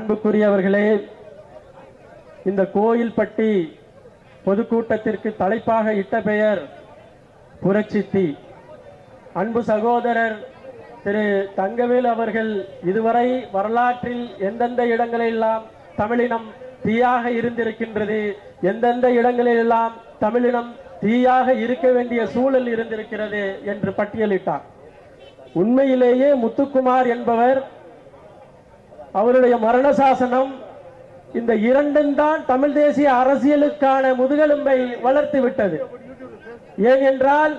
அன்புக்குரியவர்களே, இந்த கோயில்பட்டி பொதுக்கூட்டத்திற்கு தலைப்பாக இட்ட பெயர் புரட்சித்தி. அன்பு சகோதரர் திரு தங்கவேல் அவர்கள் இதுவரை வரலாற்றில் எந்தெந்த இடங்களெல்லாம் தமிழினம் தீயாக இருந்திருக்கின்றது, எந்தெந்த இடங்களெல்லாம் தமிழினம் தீயாக இருக்க வேண்டிய சூழல் இருந்திருக்கிறது என்று பட்டியலிட்டார். உண்மையிலேயே முத்துக்குமார் என்பவர், அவருடைய மரண சாசனம் இந்த இரண்டும் தான் தமிழ் தேசிய அரசியலுக்கான முதுகெலும்பை வளர்த்து விட்டது. ஏனென்றால்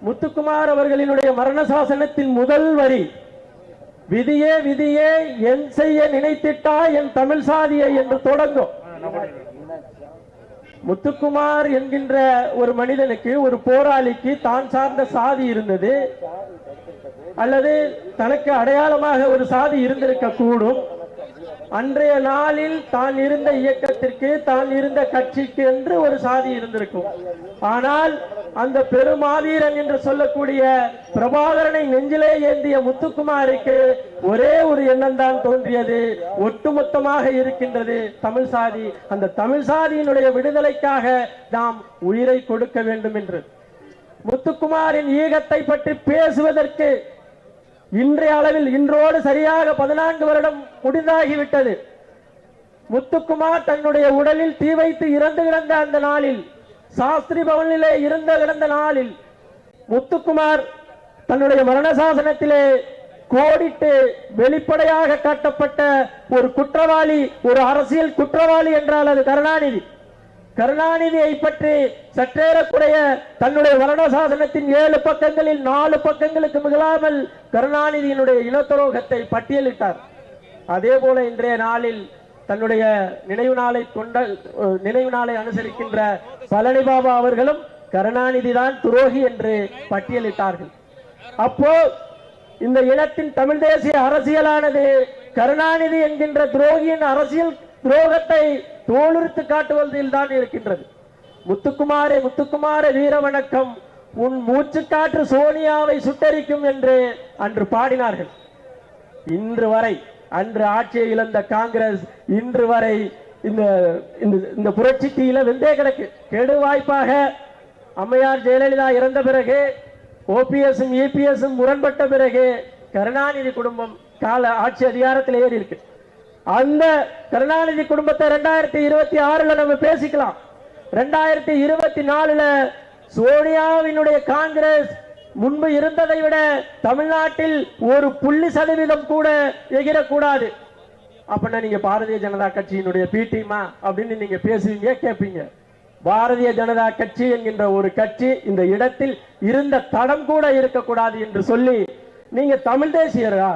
முத்துக்குமார் அவர்களினுடைய மரண சாசனத்தின் முதல் வரி, விதியே விதியே என் செய்ய நினைத்திட்டா என் தமிழ் சாதியை என்று தொடங்கும். முத்துக்குமார் என்கின்ற ஒரு மனிதனுக்கு, ஒரு போராளிக்கு தான் சார்ந்த சாதி இருந்தது, அல்லது தனக்கு அடையாளமாக ஒரு சாதி இருந்திருக்க கூடும். அன்றைய நாளில் தான் இருந்த இயக்கத்திற்கு, தான் இருந்த கட்சிக்கு என்று ஒரு சாதி இருந்திருக்கும். ஆனால் அந்த பெருமாவீரன் என்று சொல்லக்கூடிய பிரபாகரனை நெஞ்சிலே ஏந்திய முத்துக்குமாருக்கு ஒரே ஒரு எண்ணம் தான் தோன்றியது, ஒட்டுமொத்தமாக இருக்கின்றது தமிழ் சாதி, அந்த தமிழ் சாதியினுடைய விடுதலைக்காக நாம் உயிரை கொடுக்க வேண்டும் என்று. முத்துக்குமாரின் ஈகத்தை பற்றி பேசுவதற்கு இன்றைய அளவில் இன்றோடு சரியாக 14 வருடம் முடிந்தாகிவிட்டது. முத்துக்குமார் தன்னுடைய உடலில் தீ வைத்து இறந்து கிடந்த அந்த நாளில், சாஸ்திரி பவனிலே இறந்து கிடந்த நாளில், முத்துக்குமார் தன்னுடைய மரண சாசனத்திலே கோடிட்டு வெளிப்படையாக காட்டப்பட்ட ஒரு குற்றவாளி, ஒரு அரசியல் குற்றவாளி என்றால் அது கருணாநிதி. கருணாநிதியை பற்றி சற்றேறக்குறைய தன்னுடைய மரண சாசனத்தின் 7 பக்கங்களில் 4 பக்கங்களுக்கு மிகலாமல் கருணாநிதியினுடைய இனத்துரோகத்தை பட்டியலிட்டார். அதே போல இன்றைய நாளில் தன்னுடைய நினைவு நாளை அனுசரிக்கின்ற பழனி பாபா அவர்களும் கருணாநிதி தான் துரோகி என்று பட்டியலிட்டார்கள். அப்போ இந்த இனத்தின் தமிழ் தேசிய அரசியலானது கருணாநிதி என்கின்ற துரோகியின் அரசியல் துரோகத்தை தோலுரித்து காட்டுவதில் தான் இருக்கின்றது. முத்துக்குமாரே முத்துக்குமார வீர வணக்கம், உன் மூச்சு காற்று சோனியாவை சுட்டரிக்கும் என்று அன்று பாடினார்கள். இன்று வரை, அன்று ஆட்சியை இழந்த காங்கிரஸ் இன்று வரை இந்த புரட்சி தீயில வெந்தே கிடக்கு. கெடு வாய்ப்பாக அம்மையார் ஜெயலலிதா இறந்த பிறகு, ஓபிஎஸும் இபிஎஸும் முரண்பட்ட பிறகு கருணாநிதி குடும்பம் ஆட்சி அதிகாரத்தில் ஏறி இருக்கு. அந்த கருணாநிதி குடும்பத்தை 2026 நம்ம பேசிக்கலாம். 2024 சோனியாவினுடைய காங்கிரஸ் முன்பு இருந்ததை விட தமிழ்நாட்டில் 1% கூட எகிரக்கூடாது. அப்படின்னா நீங்க பாரதிய ஜனதா கட்சியினுடைய பீட்டிமா அப்படின்னு நீங்க பேசுவீங்க, கேட்பீங்க. பாரதிய ஜனதா கட்சி என்கின்ற ஒரு கட்சி இந்த இடத்தில் இருந்த தடம் கூட இருக்கக்கூடாது என்று சொல்லி, நீங்க தமிழ் தேசியரா?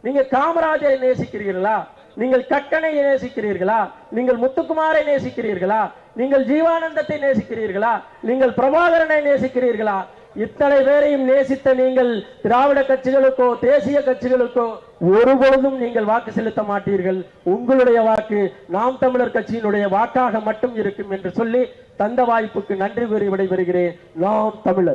நீங்க காமராஜரை நேசிக்கிறீர்களா? நீங்கள் கக்கனை நேசிக்கிறீர்களா? நீங்கள் முத்துக்குமாரை நேசிக்கிறீர்களா? நீங்கள் ஜீவானந்தத்தை நேசிக்கிறீர்களா? நீங்கள் பிரபாகரனை நேசிக்கிறீர்களா? இத்தனை பேரையும் நேசித்த நீங்கள் திராவிட கட்சிகளுக்கோ தேசிய கட்சிகளுக்கோ ஒருபொழுதும் நீங்கள் வாக்கு செலுத்த மாட்டீர்கள். உங்களுடைய வாக்கு நாம் தமிழர் கட்சியினுடைய வாக்காக மட்டும் இருக்கும் என்று சொல்லி தந்த வாய்ப்புக்கு நன்றி கூறி விடைபெறுகிறேன். நாம் தமிழர்.